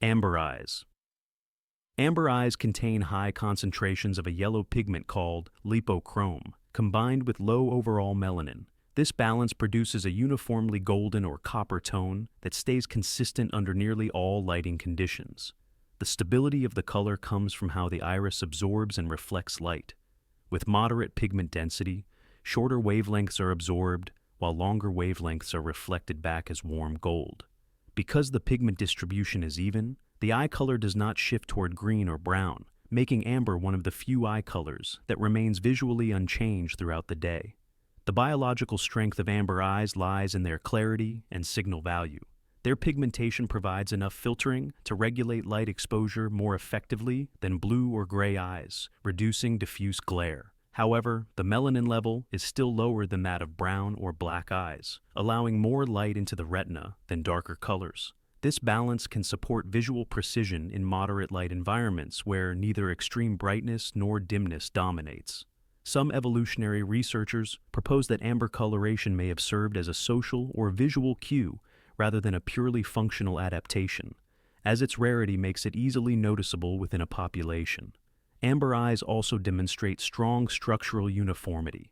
Amber eyes. Amber eyes contain high concentrations of a yellow pigment called lipochrome, combined with low overall melanin. This balance produces a uniformly golden or copper tone that stays consistent under nearly all lighting conditions. The stability of the color comes from how the iris absorbs and reflects light. With moderate pigment density, shorter wavelengths are absorbed, while longer wavelengths are reflected back as warm gold. Because the pigment distribution is even, the eye color does not shift toward green or brown, making amber one of the few eye colors that remains visually unchanged throughout the day. The biological strength of amber eyes lies in their clarity and signal value. Their pigmentation provides enough filtering to regulate light exposure more effectively than blue or gray eyes, reducing diffuse glare. However, the melanin level is still lower than that of brown or black eyes, allowing more light into the retina than darker colors. This balance can support visual precision in moderate light environments where neither extreme brightness nor dimness dominates. Some evolutionary researchers propose that amber coloration may have served as a social or visual cue rather than a purely functional adaptation, as its rarity makes it easily noticeable within a population. Amber eyes also demonstrate strong structural uniformity.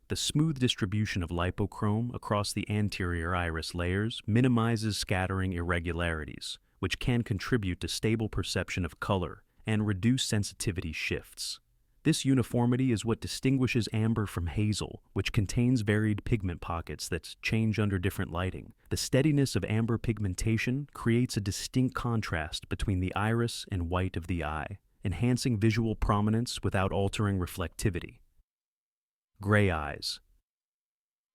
The smooth distribution of lipochrome across the anterior iris layers minimizes scattering irregularities, which can contribute to stable perception of color and reduce sensitivity shifts. This uniformity is what distinguishes amber from hazel, which contains varied pigment pockets that change under different lighting. The steadiness of amber pigmentation creates a distinct contrast between the iris and white of the eye, enhancing visual prominence without altering reflectivity. Gray eyes.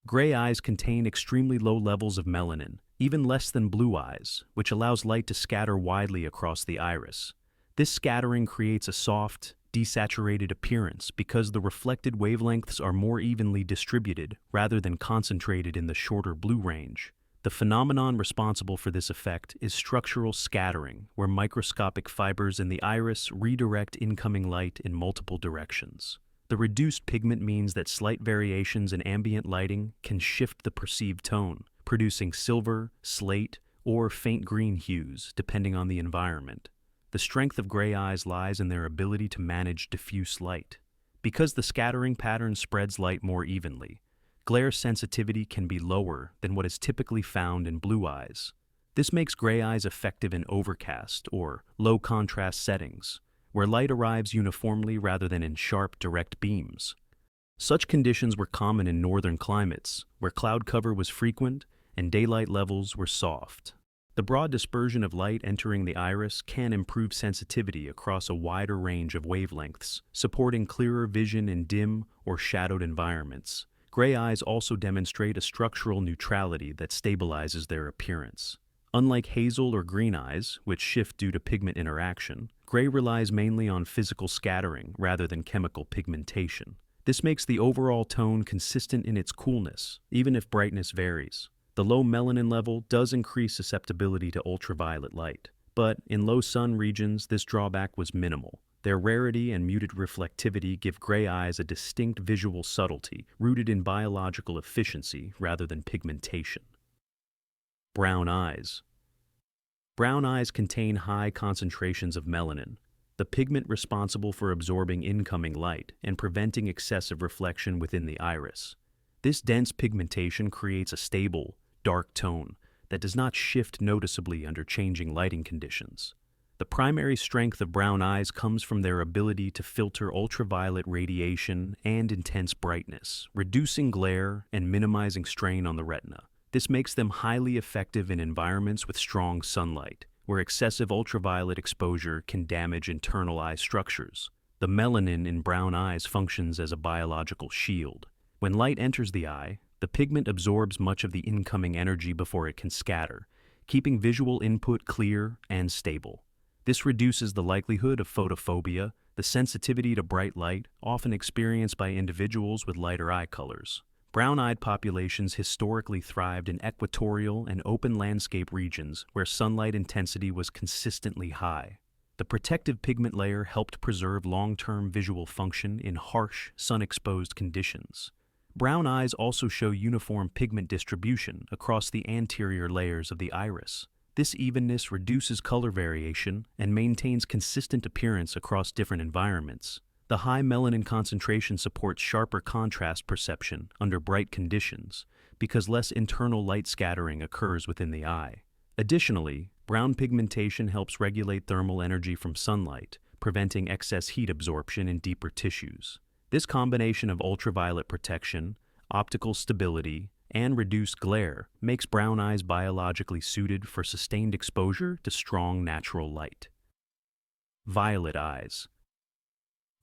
Gray eyes contain extremely low levels of melanin, even less than blue eyes, which allows light to scatter widely across the iris. This scattering creates a soft, desaturated appearance because the reflected wavelengths are more evenly distributed rather than concentrated in the shorter blue range. The phenomenon responsible for this effect is structural scattering, where microscopic fibers in the iris redirect incoming light in multiple directions. The reduced pigment means that slight variations in ambient lighting can shift the perceived tone, producing silver, slate, or faint green hues depending on the environment. The strength of gray eyes lies in their ability to manage diffuse light. Because the scattering pattern spreads light more evenly, glare sensitivity can be lower than what is typically found in blue eyes. This makes gray eyes effective in overcast or low-contrast settings, where light arrives uniformly rather than in sharp, direct beams. Such conditions were common in northern climates, where cloud cover was frequent and daylight levels were soft. The broad dispersion of light entering the iris can improve sensitivity across a wider range of wavelengths, supporting clearer vision in dim or shadowed environments. Gray eyes also demonstrate a structural neutrality that stabilizes their appearance. Unlike hazel or green eyes, which shift due to pigment interaction, gray relies mainly on physical scattering rather than chemical pigmentation. This makes the overall tone consistent in its coolness, even if brightness varies. The low melanin level does increase susceptibility to ultraviolet light, but in low sun regions this drawback was minimal. Their rarity and muted reflectivity give gray eyes a distinct visual subtlety rooted in biological efficiency rather than pigmentation. Brown eyes. Brown eyes contain high concentrations of melanin, the pigment responsible for absorbing incoming light and preventing excessive reflection within the iris. This dense pigmentation creates a stable, dark tone that does not shift noticeably under changing lighting conditions. The primary strength of brown eyes comes from their ability to filter ultraviolet radiation and intense brightness, reducing glare and minimizing strain on the retina. This makes them highly effective in environments with strong sunlight, where excessive ultraviolet exposure can damage internal eye structures. The melanin in brown eyes functions as a biological shield. When light enters the eye, the pigment absorbs much of the incoming energy before it can scatter, keeping visual input clear and stable. This reduces the likelihood of photophobia, the sensitivity to bright light often experienced by individuals with lighter eye colors. Brown-eyed populations historically thrived in equatorial and open landscape regions where sunlight intensity was consistently high. The protective pigment layer helped preserve long-term visual function in harsh, sun-exposed conditions. Brown eyes also show uniform pigment distribution across the anterior layers of the iris. This evenness reduces color variation and maintains consistent appearance across different environments. The high melanin concentration supports sharper contrast perception under bright conditions because less internal light scattering occurs within the eye. Additionally, brown pigmentation helps regulate thermal energy from sunlight, preventing excess heat absorption in deeper tissues. This combination of ultraviolet protection, optical stability, and reduced glare makes brown eyes biologically suited for sustained exposure to strong natural light. Violet eyes.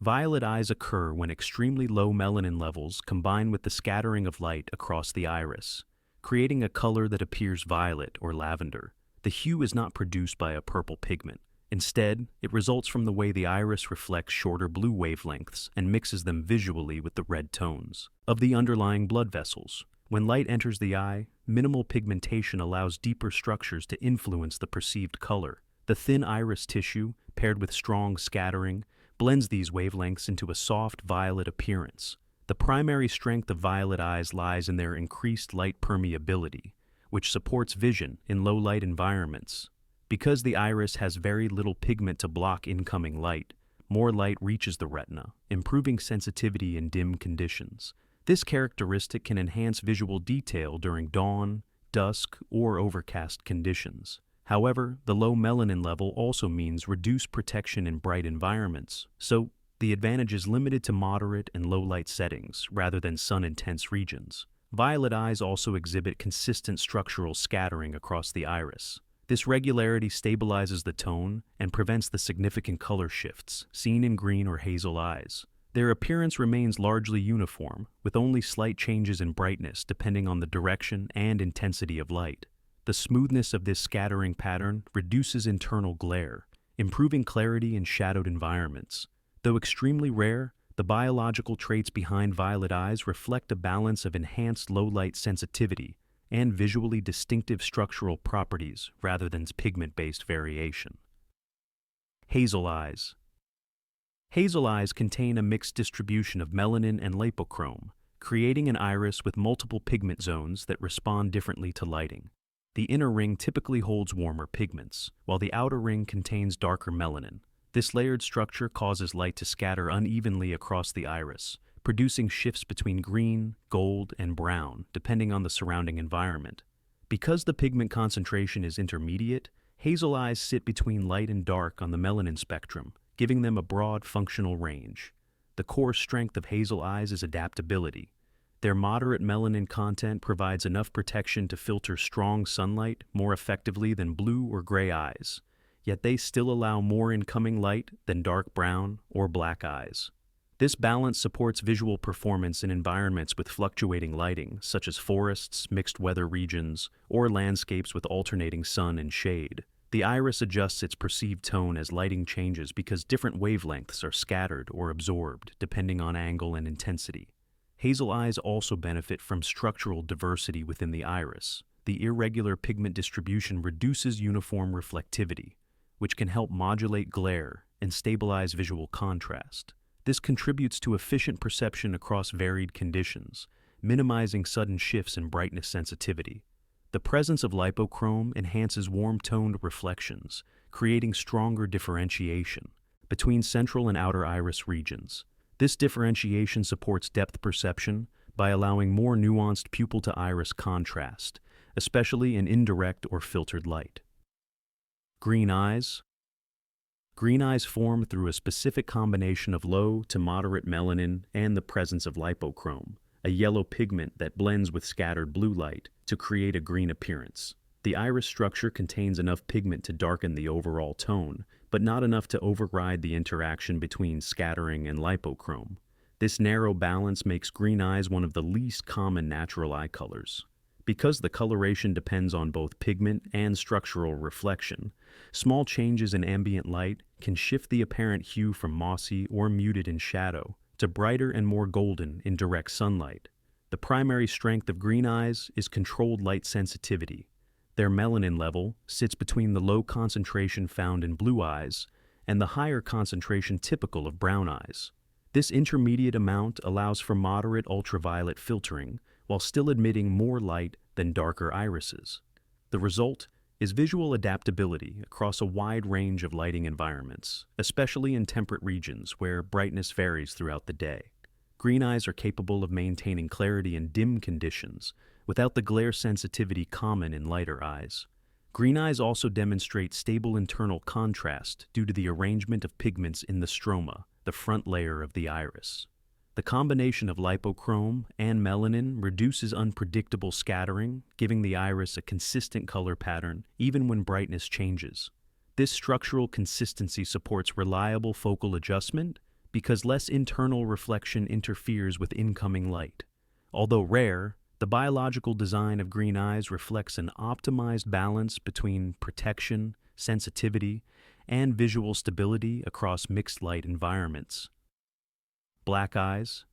Violet eyes occur when extremely low melanin levels combine with the scattering of light across the iris, creating a color that appears violet or lavender. The hue is not produced by a purple pigment. Instead, it results from the way the iris reflects shorter blue wavelengths and mixes them visually with the red tones of the underlying blood vessels. When light enters the eye, minimal pigmentation allows deeper structures to influence the perceived color. The thin iris tissue, paired with strong scattering, blends these wavelengths into a soft violet appearance. The primary strength of violet eyes lies in their increased light permeability, which supports vision in low-light environments. Because the iris has very little pigment to block incoming light, more light reaches the retina, improving sensitivity in dim conditions. This characteristic can enhance visual detail during dawn, dusk, or overcast conditions. However, the low melanin level also means reduced protection in bright environments, so the advantage is limited to moderate and low-light settings rather than sun-intense regions. Violet eyes also exhibit consistent structural scattering across the iris. This regularity stabilizes the tone and prevents the significant color shifts seen in green or hazel eyes. Their appearance remains largely uniform, with only slight changes in brightness depending on the direction and intensity of light. The smoothness of this scattering pattern reduces internal glare, improving clarity in shadowed environments. Though extremely rare, the biological traits behind violet eyes reflect a balance of enhanced low-light sensitivity and visually distinctive structural properties rather than pigment-based variation. Hazel eyes. Hazel eyes contain a mixed distribution of melanin and lipochrome, creating an iris with multiple pigment zones that respond differently to lighting. The inner ring typically holds warmer pigments, while the outer ring contains darker melanin. This layered structure causes light to scatter unevenly across the iris, producing shifts between green, gold, and brown, depending on the surrounding environment. Because the pigment concentration is intermediate, hazel eyes sit between light and dark on the melanin spectrum, giving them a broad functional range. The core strength of hazel eyes is adaptability. Their moderate melanin content provides enough protection to filter strong sunlight more effectively than blue or gray eyes, yet they still allow more incoming light than dark brown or black eyes. This balance supports visual performance in environments with fluctuating lighting, such as forests, mixed weather regions, or landscapes with alternating sun and shade. The iris adjusts its perceived tone as lighting changes because different wavelengths are scattered or absorbed depending on angle and intensity. Hazel eyes also benefit from structural diversity within the iris. The irregular pigment distribution reduces uniform reflectivity, which can help modulate glare and stabilize visual contrast. This contributes to efficient perception across varied conditions, minimizing sudden shifts in brightness sensitivity. The presence of lipochrome enhances warm-toned reflections, creating stronger differentiation between central and outer iris regions. This differentiation supports depth perception by allowing more nuanced pupil-to-iris contrast, especially in indirect or filtered light. Green eyes. Green eyes form through a specific combination of low to moderate melanin and the presence of lipochrome, a yellow pigment that blends with scattered blue light to create a green appearance. The iris structure contains enough pigment to darken the overall tone, but not enough to override the interaction between scattering and lipochrome. This narrow balance makes green eyes one of the least common natural eye colors. Because the coloration depends on both pigment and structural reflection, small changes in ambient light can shift the apparent hue from mossy or muted in shadow to brighter and more golden in direct sunlight. The primary strength of green eyes is controlled light sensitivity. Their melanin level sits between the low concentration found in blue eyes and the higher concentration typical of brown eyes. This intermediate amount allows for moderate ultraviolet filtering while still emitting more light than darker irises. The result is visual adaptability across a wide range of lighting environments, especially in temperate regions where brightness varies throughout the day. Green eyes are capable of maintaining clarity in dim conditions without the glare sensitivity common in lighter eyes. Green eyes also demonstrate stable internal contrast due to the arrangement of pigments in the stroma, the front layer of the iris. The combination of lipochrome and melanin reduces unpredictable scattering, giving the iris a consistent color pattern even when brightness changes. This structural consistency supports reliable focal adjustment because less internal reflection interferes with incoming light. Although rare, the biological design of green eyes reflects an optimized balance between protection, sensitivity, and visual stability across mixed light environments. Black eyes.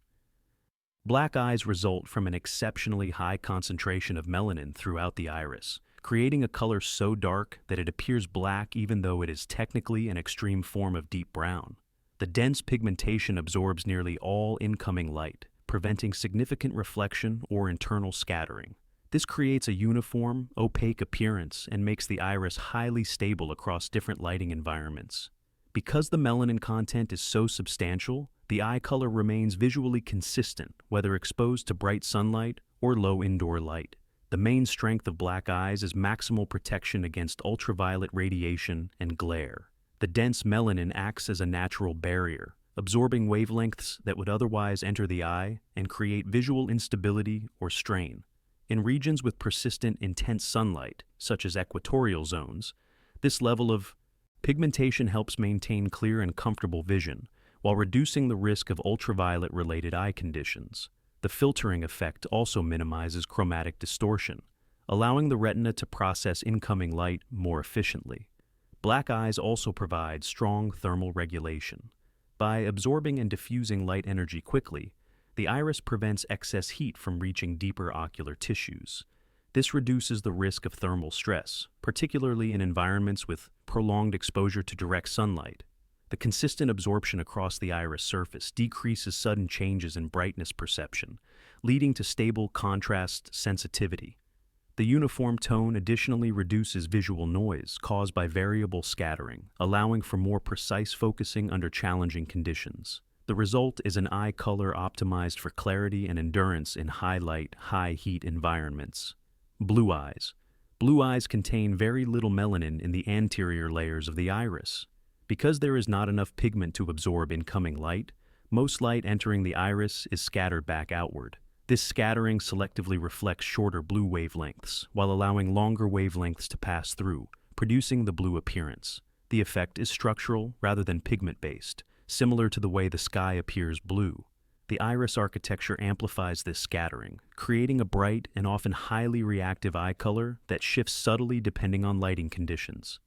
Black eyes result from an exceptionally high concentration of melanin throughout the iris, creating a color so dark that it appears black even though it is technically an extreme form of deep brown. The dense pigmentation absorbs nearly all incoming light, preventing significant reflection or internal scattering. This creates a uniform, opaque appearance and makes the iris highly stable across different lighting environments. Because the melanin content is so substantial, the eye color remains visually consistent whether exposed to bright sunlight or low indoor light. The main strength of black eyes is maximal protection against ultraviolet radiation and glare. The dense melanin acts as a natural barrier, absorbing wavelengths that would otherwise enter the eye and create visual instability or strain. In regions with persistent, intense sunlight, such as equatorial zones, this level of pigmentation helps maintain clear and comfortable vision, while reducing the risk of ultraviolet-related eye conditions. The filtering effect also minimizes chromatic distortion, allowing the retina to process incoming light more efficiently. Black eyes also provide strong thermal regulation. By absorbing and diffusing light energy quickly, the iris prevents excess heat from reaching deeper ocular tissues. This reduces the risk of thermal stress, particularly in environments with prolonged exposure to direct sunlight. The consistent absorption across the iris surface decreases sudden changes in brightness perception, leading to stable contrast sensitivity. The uniform tone additionally reduces visual noise caused by variable scattering, allowing for more precise focusing under challenging conditions. The result is an eye color optimized for clarity and endurance in high light, high heat environments. Blue eyes. Blue eyes contain very little melanin in the anterior layers of the iris. Because there is not enough pigment to absorb incoming light, most light entering the iris is scattered back outward. This scattering selectively reflects shorter blue wavelengths, while allowing longer wavelengths to pass through, producing the blue appearance. The effect is structural rather than pigment-based, similar to the way the sky appears blue. The iris architecture amplifies this scattering, creating a bright and often highly reactive eye color that shifts subtly depending on lighting conditions.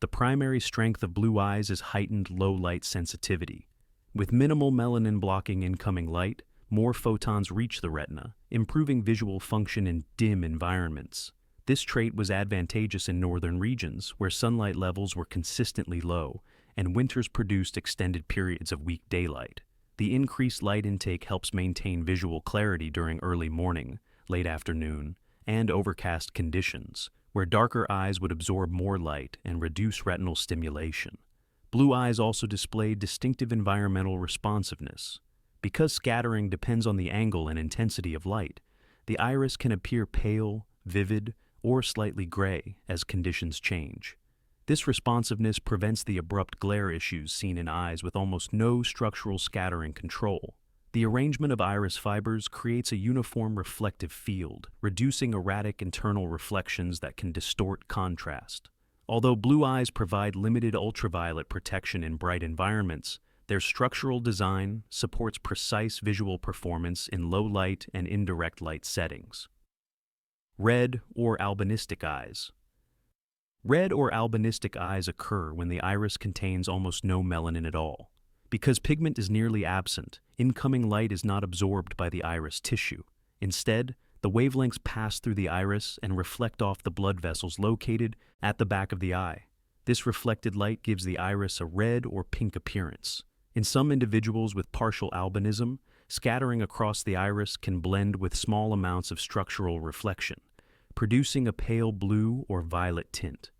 The primary strength of blue eyes is heightened low-light sensitivity. With minimal melanin blocking incoming light, more photons reach the retina, improving visual function in dim environments. This trait was advantageous in northern regions where sunlight levels were consistently low and winters produced extended periods of weak daylight. The increased light intake helps maintain visual clarity during early morning, late afternoon, and overcast conditions, where darker eyes would absorb more light and reduce retinal stimulation. Blue eyes also display distinctive environmental responsiveness. Because scattering depends on the angle and intensity of light, the iris can appear pale, vivid, or slightly gray as conditions change. This responsiveness prevents the abrupt glare issues seen in eyes with almost no structural scattering control. The arrangement of iris fibers creates a uniform reflective field, reducing erratic internal reflections that can distort contrast. Although blue eyes provide limited ultraviolet protection in bright environments, their structural design supports precise visual performance in low light and indirect light settings. Red or albinistic eyes. Red or albinistic eyes occur when the iris contains almost no melanin at all. Because pigment is nearly absent, incoming light is not absorbed by the iris tissue. Instead, the wavelengths pass through the iris and reflect off the blood vessels located at the back of the eye. This reflected light gives the iris a red or pink appearance. In some individuals with partial albinism, scattering across the iris can blend with small amounts of structural reflection, producing a pale blue or violet tint.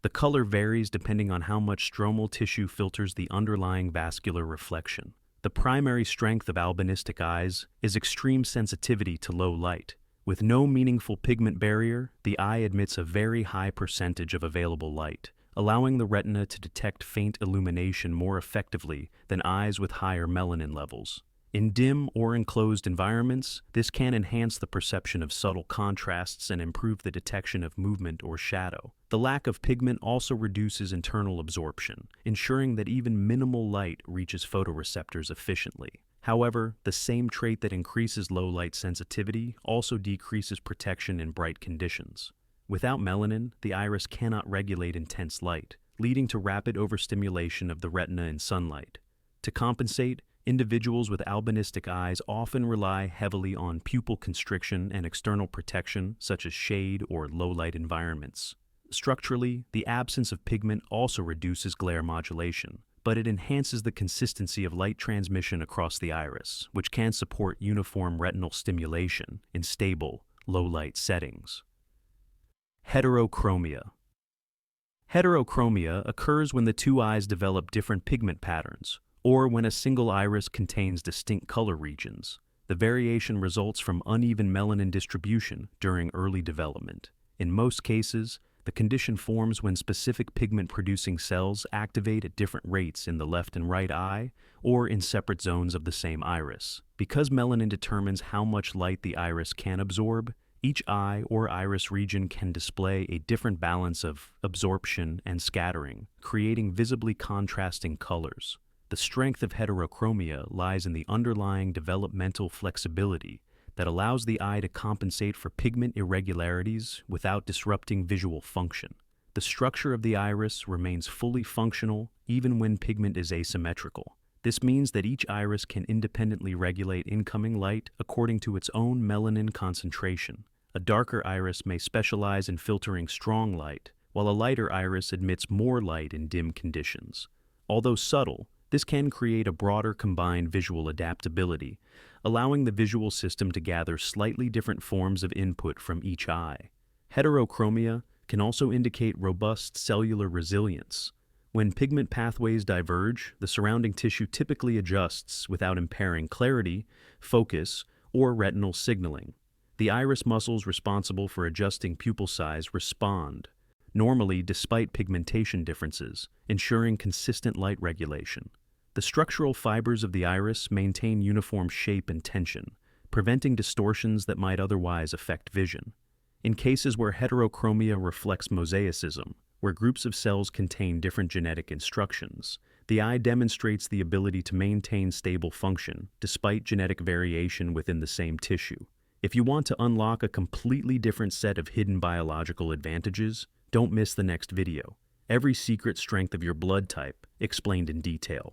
The color varies depending on how much stromal tissue filters the underlying vascular reflection. The primary strength of albinistic eyes is extreme sensitivity to low light. With no meaningful pigment barrier, the eye admits a very high percentage of available light, allowing the retina to detect faint illumination more effectively than eyes with higher melanin levels. In dim or enclosed environments, this can enhance the perception of subtle contrasts and improve the detection of movement or shadow. The lack of pigment also reduces internal absorption, ensuring that even minimal light reaches photoreceptors efficiently. However, the same trait that increases low light sensitivity also decreases protection in bright conditions. Without melanin, the iris cannot regulate intense light, leading to rapid overstimulation of the retina in sunlight. To compensate, individuals with albinistic eyes often rely heavily on pupil constriction and external protection, such as shade or low-light environments. Structurally, the absence of pigment also reduces glare modulation, but it enhances the consistency of light transmission across the iris, which can support uniform retinal stimulation in stable, low-light settings. Heterochromia. Heterochromia occurs when the two eyes develop different pigment patterns, or when a single iris contains distinct color regions. The variation results from uneven melanin distribution during early development. In most cases, the condition forms when specific pigment-producing cells activate at different rates in the left and right eye, or in separate zones of the same iris. Because melanin determines how much light the iris can absorb, each eye or iris region can display a different balance of absorption and scattering, creating visibly contrasting colors. The strength of heterochromia lies in the underlying developmental flexibility that allows the eye to compensate for pigment irregularities without disrupting visual function. The structure of the iris remains fully functional even when pigment is asymmetrical. This means that each iris can independently regulate incoming light according to its own melanin concentration. A darker iris may specialize in filtering strong light, while a lighter iris admits more light in dim conditions. Although subtle, this can create a broader combined visual adaptability, allowing the visual system to gather slightly different forms of input from each eye. Heterochromia can also indicate robust cellular resilience. When pigment pathways diverge, the surrounding tissue typically adjusts without impairing clarity, focus, or retinal signaling. The iris muscles responsible for adjusting pupil size respond, normally despite pigmentation differences, ensuring consistent light regulation. The structural fibers of the iris maintain uniform shape and tension, preventing distortions that might otherwise affect vision. In cases where heterochromia reflects mosaicism, where groups of cells contain different genetic instructions, the eye demonstrates the ability to maintain stable function despite genetic variation within the same tissue. If you want to unlock a completely different set of hidden biological advantages, don't miss the next video. Every secret strength of your blood type explained in detail.